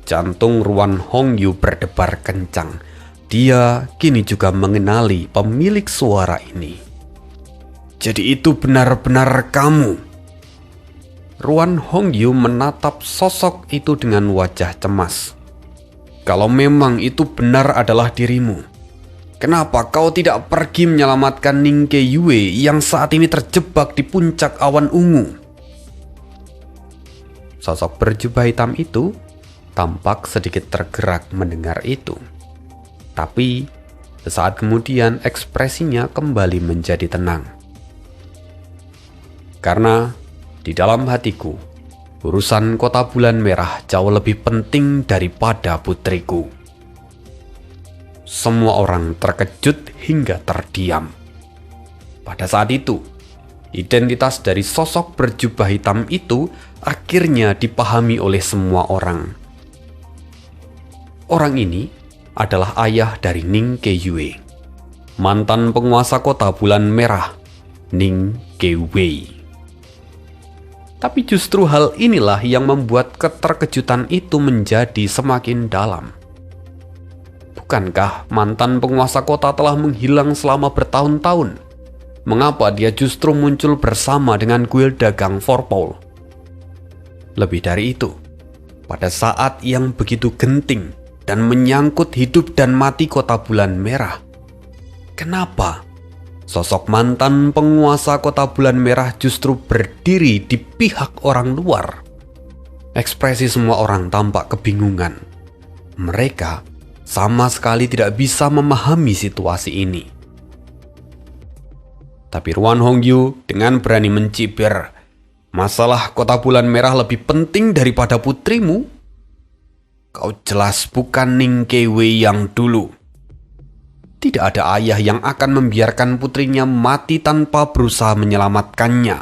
Jantung Ruan Hongyu berdebar kencang. Dia kini juga mengenali pemilik suara ini. "Jadi itu benar-benar kamu?" Ruan Hongyu menatap sosok itu dengan wajah cemas. "Kalau memang itu benar adalah dirimu, kenapa kau tidak pergi menyelamatkan Ning Keiyue yang saat ini terjebak di puncak awan ungu?" Sosok berjubah hitam itu tampak sedikit tergerak mendengar itu. Tapi sesaat kemudian ekspresinya kembali menjadi tenang. "Karena di dalam hatiku, urusan Kota Bulan Merah jauh lebih penting daripada putriku." Semua orang terkejut hingga terdiam. Pada saat itu, identitas dari sosok berjubah hitam itu akhirnya dipahami oleh semua orang. Orang ini adalah ayah dari Ning Keiyue, mantan penguasa Kota Bulan Merah, Ning Keiwei. Tapi justru hal inilah yang membuat keterkejutan itu menjadi semakin dalam. Bukankah mantan penguasa kota telah menghilang selama bertahun-tahun? Mengapa dia justru muncul bersama dengan kuil dagang Forpole? Lebih dari itu, pada saat yang begitu genting dan menyangkut hidup dan mati Kota Bulan Merah, kenapa sosok mantan penguasa Kota Bulan Merah justru berdiri di pihak orang luar? Ekspresi semua orang tampak kebingungan. Mereka sama sekali tidak bisa memahami situasi ini. Tapi Ruan Hongyu dengan berani mencibir, "Masalah Kota Bulan Merah lebih penting daripada putrimu? Kau jelas bukan Ning Keiyue yang dulu. Tidak ada ayah yang akan membiarkan putrinya mati tanpa berusaha menyelamatkannya.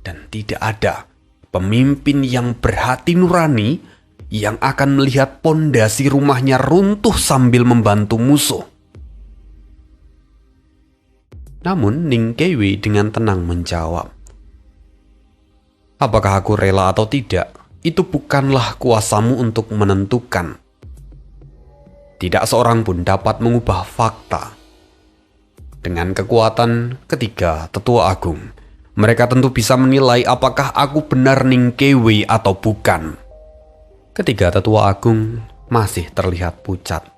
Dan tidak ada pemimpin yang berhati nurani yang akan melihat pondasi rumahnya runtuh sambil membantu musuh." Namun Ning Keiyue dengan tenang menjawab, "Apakah aku rela atau tidak, itu bukanlah kuasamu untuk menentukan. Tidak seorang pun dapat mengubah fakta." Dengan kekuatan ketiga tetua agung, mereka tentu bisa menilai apakah aku benar Ning Keiyue atau bukan. Ketiga tetua agung masih terlihat pucat.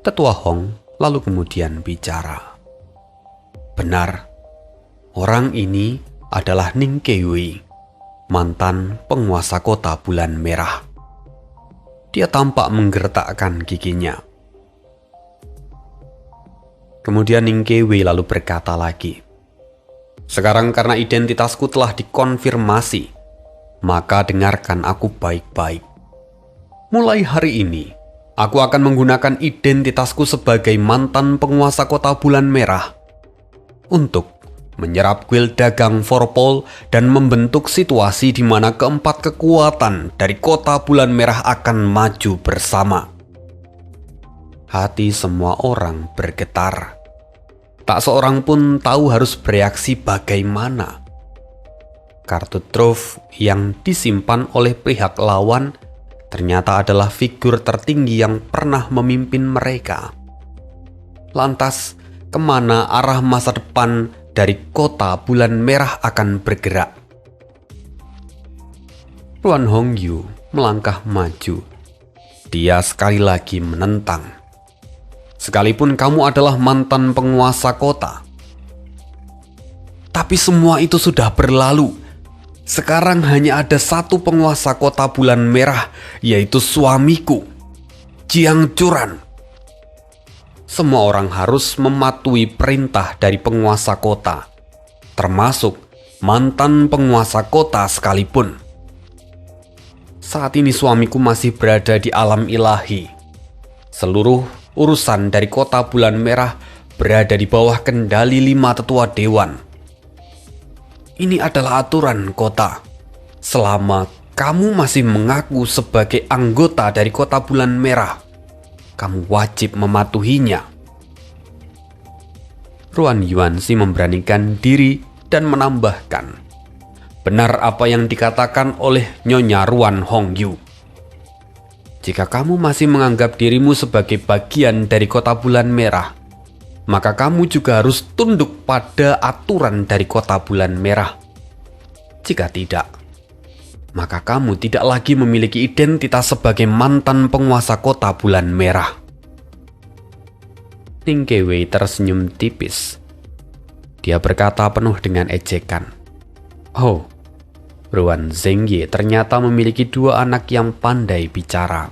Tetua Hong lalu kemudian bicara. "Benar, orang ini adalah Ning Keiyue, mantan penguasa Kota Bulan Merah." Dia tampak menggertakkan giginya. Kemudian Ning Keiyue lalu berkata lagi, "Sekarang karena identitasku telah dikonfirmasi, maka dengarkan aku baik-baik. Mulai hari ini, aku akan menggunakan identitasku sebagai mantan penguasa Kota Bulan Merah untuk menyerap kuil dagang Forpole dan membentuk situasi di mana keempat kekuatan dari Kota Bulan Merah akan maju bersama." Hati semua orang bergetar. Tak seorang pun tahu harus bereaksi bagaimana. Kartu truf yang disimpan oleh pihak lawan ternyata adalah figur tertinggi yang pernah memimpin mereka. Lantas, kemana arah masa depan dari kota bulan merah akan bergerak? Ruan Hongyu melangkah maju. Dia sekali lagi menentang. Sekalipun kamu adalah mantan penguasa kota. Tapi semua itu sudah berlalu. Sekarang hanya ada satu penguasa kota bulan merah, yaitu suamiku, Jiang Churan. Semua orang harus mematuhi perintah dari penguasa kota, termasuk mantan penguasa kota sekalipun. Saat ini suamiku masih berada di alam ilahi. Seluruh urusan dari kota bulan merah berada di bawah kendali 5 tetua dewan. Ini adalah aturan kota. Selama kamu masih mengaku sebagai anggota dari kota bulan merah, kamu wajib mematuhinya. Ruan Yuanxi memberanikan diri dan menambahkan, benar apa yang dikatakan oleh Nyonya Ruan Hongyu. Jika kamu masih menganggap dirimu sebagai bagian dari kota bulan merah, maka kamu juga harus tunduk pada aturan dari kota bulan merah. Jika tidak, maka kamu tidak lagi memiliki identitas sebagai mantan penguasa kota bulan merah. Ning Kewei tersenyum tipis. Dia berkata penuh dengan ejekan, "Oh, Ruan Zhengye ternyata memiliki 2 anak yang pandai bicara."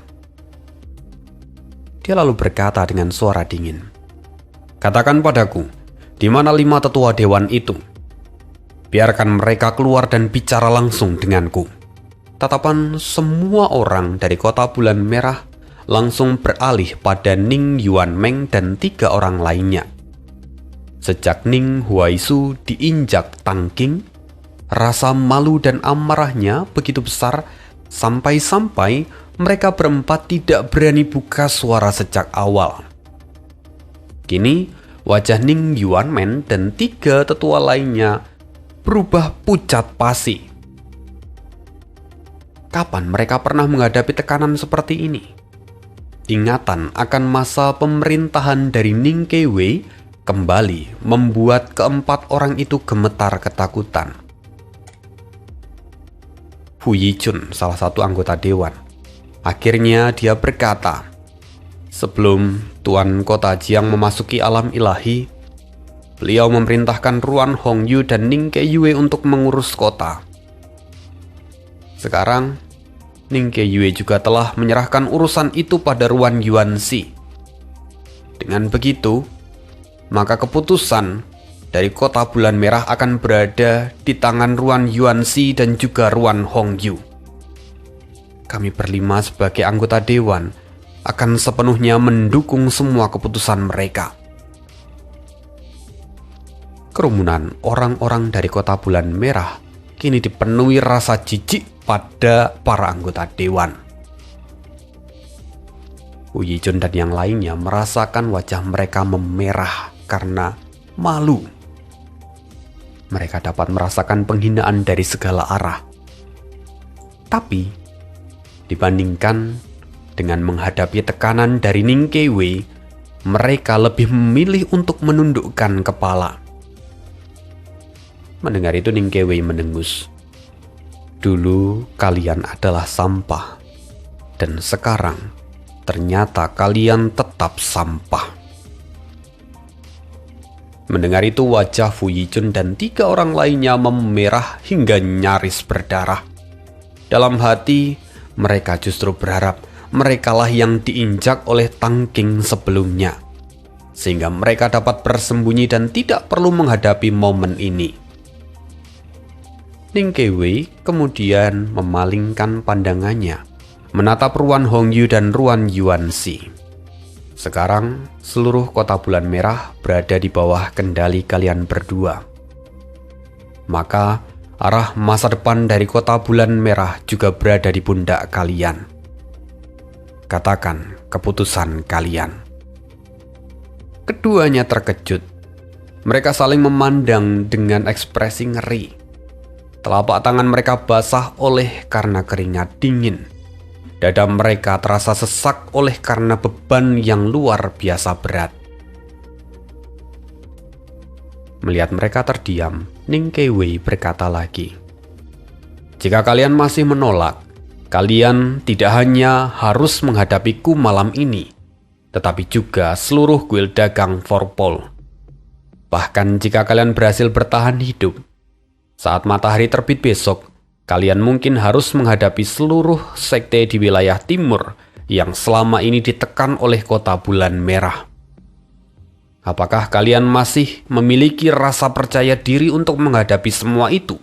Dia lalu berkata dengan suara dingin, "Katakan padaku, di mana 5 tetua dewan itu? Biarkan mereka keluar dan bicara langsung denganku." Tatapan semua orang dari kota bulan merah langsung beralih pada Ning Yuanmeng dan 3 orang lainnya. Sejak Ning Huaisu diinjak Tangking, rasa malu dan amarahnya begitu besar sampai-sampai mereka berempat tidak berani buka suara sejak awal. Kini wajah Ning Yuanmen dan 3 tetua lainnya berubah pucat pasi. Kapan mereka pernah menghadapi tekanan seperti ini? Ingatan akan masa pemerintahan dari Ning Kewei kembali membuat keempat orang itu gemetar ketakutan. Fu Yichun, salah satu anggota dewan, akhirnya dia berkata, "Sebelum Tuan Kota Jiang memasuki alam ilahi, beliau memerintahkan Ruan Hongyu dan Ning Keyue untuk mengurus kota. Sekarang, Ning Keyue juga telah menyerahkan urusan itu pada Ruan Yuanxi. Dengan begitu, maka keputusan dari kota bulan merah akan berada di tangan Ruan Yuanxi dan juga Ruan Hongyu. Kami berlima sebagai anggota dewan akan sepenuhnya mendukung semua keputusan mereka." Kerumunan orang-orang dari kota bulan merah kini dipenuhi rasa jijik pada para anggota dewan. Wu Yijun dan yang lainnya merasakan wajah mereka memerah karena malu. Mereka dapat merasakan penghinaan dari segala arah. Tapi, dibandingkan dengan menghadapi tekanan dari Ning Kewei, mereka lebih memilih untuk menundukkan kepala. Mendengar itu Ning Kewei mendengus. "Dulu kalian adalah sampah, dan sekarang ternyata kalian tetap sampah." Mendengar itu wajah Fu Yichun dan 3 orang lainnya memerah hingga nyaris berdarah. Dalam hati, mereka justru berharap merekalah yang diinjak oleh Tangking sebelumnya, sehingga mereka dapat bersembunyi dan tidak perlu menghadapi momen ini. Ning Kewei kemudian memalingkan pandangannya, menatap Ruan Hongyu dan Ruan Yuanxi. Sekarang, seluruh kota bulan merah berada di bawah kendali kalian berdua. Maka, arah masa depan dari kota bulan merah juga berada di pundak kalian. Katakan keputusan kalian. Keduanya terkejut. Mereka saling memandang dengan ekspresi ngeri. Telapak tangan mereka basah oleh karena keringat dingin. Dada mereka terasa sesak oleh karena beban yang luar biasa berat. Melihat mereka terdiam, Ning Kewei berkata lagi, "Jika kalian masih menolak, kalian tidak hanya harus menghadapiku malam ini, tetapi juga seluruh kuil dagang Forpol. Bahkan jika kalian berhasil bertahan hidup, saat matahari terbit besok, kalian mungkin harus menghadapi seluruh sekte di wilayah timur yang selama ini ditekan oleh Kota Bulan Merah. Apakah kalian masih memiliki rasa percaya diri untuk menghadapi semua itu?"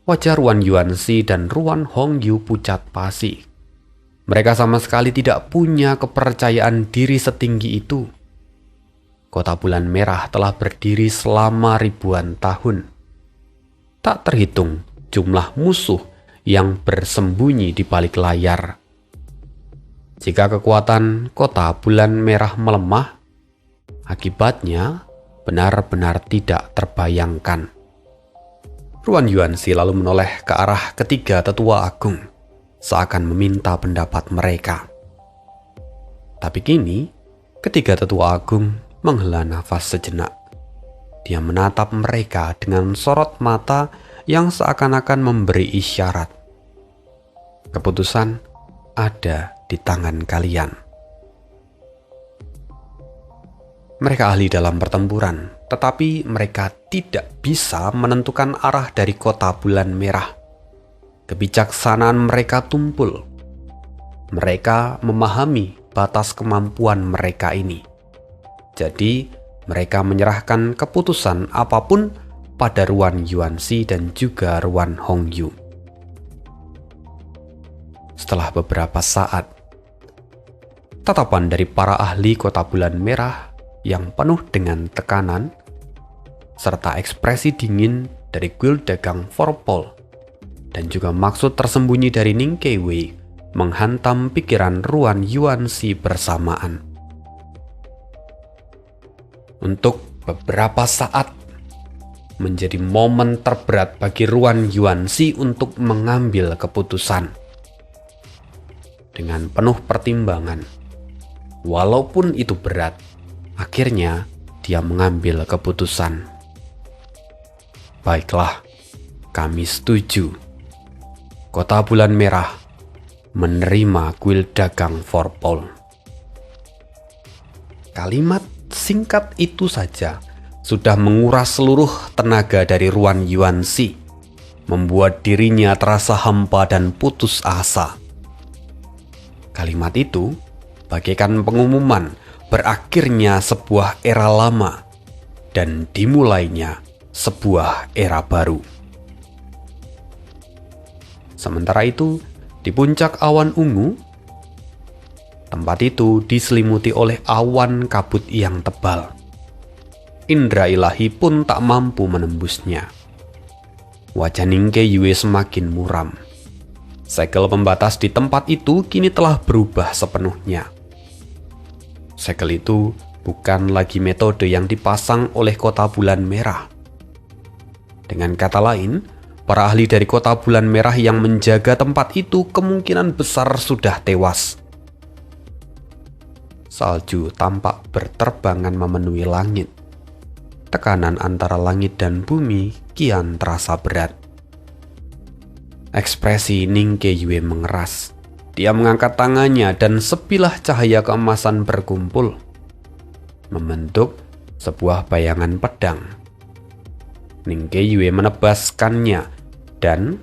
Wajah Ruan Yuanzi dan Ruan Hongyu pucat pasi. Mereka sama sekali tidak punya kepercayaan diri setinggi itu. Kota Bulan Merah telah berdiri selama ribuan tahun. Tak terhitung jumlah musuh yang bersembunyi di balik layar. Jika kekuatan Kota Bulan Merah melemah, akibatnya benar-benar tidak terbayangkan. Ruan Yuanzi lalu menoleh ke arah ketiga tetua agung, seakan meminta pendapat mereka. Tapi kini, ketiga tetua agung menghela nafas sejenak. Dia menatap mereka dengan sorot mata yang seakan-akan memberi isyarat. Keputusan ada di tangan kalian. Mereka ahli dalam pertempuran, tetapi mereka tidak bisa menentukan arah dari Kota Bulan Merah. Kebijaksanaan mereka tumpul. Mereka memahami batas kemampuan mereka ini. Jadi, mereka menyerahkan keputusan apapun pada Ruan Yuanzi dan juga Ruan Hongyu. Setelah beberapa saat, tatapan dari para ahli Kota Bulan Merah yang penuh dengan tekanan, serta ekspresi dingin dari kuil dagang Forpol, dan juga maksud tersembunyi dari Ning Kewei menghantam pikiran Ruan Yuanzi bersamaan. Untuk beberapa saat, menjadi momen terberat bagi Ruan Yuanzi untuk mengambil keputusan. Dengan penuh pertimbangan, walaupun itu berat, akhirnya dia mengambil keputusan. "Baiklah, kami setuju. Kota Bulan Merah menerima kuil dagang Forpol." Kalimat singkat itu saja sudah menguras seluruh tenaga dari Ruan Yuanzi, membuat dirinya terasa hampa dan putus asa. Kalimat itu bagaikan pengumuman berakhirnya sebuah era lama dan dimulainya sebuah era baru. Sementara itu, di puncak awan ungu, tempat itu diselimuti oleh awan kabut yang tebal. Indra ilahi pun tak mampu menembusnya. Wajah Ning Keyue semakin muram. Segel pembatas di tempat itu kini telah berubah sepenuhnya. Segel itu bukan lagi metode yang dipasang oleh Kota Bulan Merah. Dengan kata lain, para ahli dari Kota Bulan Merah yang menjaga tempat itu kemungkinan besar sudah tewas. Salju tampak berterbangan memenuhi langit. Tekanan antara langit dan bumi kian terasa berat. Ekspresi Ning Keyue mengeras. Dia mengangkat tangannya dan sebilah cahaya keemasan berkumpul, membentuk sebuah bayangan pedang. Ning Keyue menebaskannya dan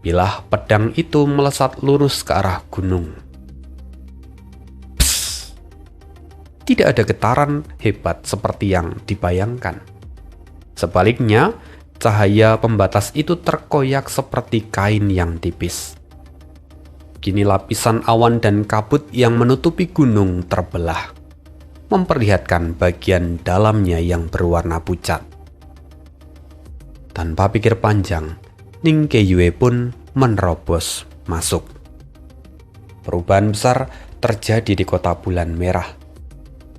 bilah pedang itu melesat lurus ke arah gunung. Psst. Tidak ada getaran hebat seperti yang dibayangkan. Sebaliknya, cahaya pembatas itu terkoyak seperti kain yang tipis. Kini lapisan awan dan kabut yang menutupi gunung terbelah, memperlihatkan bagian dalamnya yang berwarna pucat. Tanpa pikir panjang, Ning Keyue pun menerobos masuk. Perubahan besar terjadi di Kota Bulan Merah,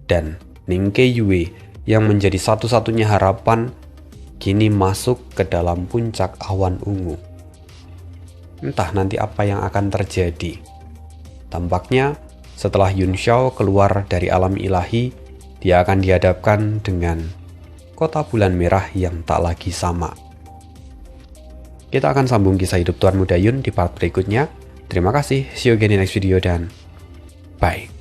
dan Ning Keyue yang menjadi satu-satunya harapan kini masuk ke dalam puncak awan ungu. Entah nanti apa yang akan terjadi. Tampaknya setelah Yun Xiao keluar dari alam ilahi, dia akan dihadapkan dengan kota bulan merah yang tak lagi sama. Kita akan sambung kisah hidup Tuan Muda Yun di part berikutnya. Terima kasih, see you again in next video dan bye.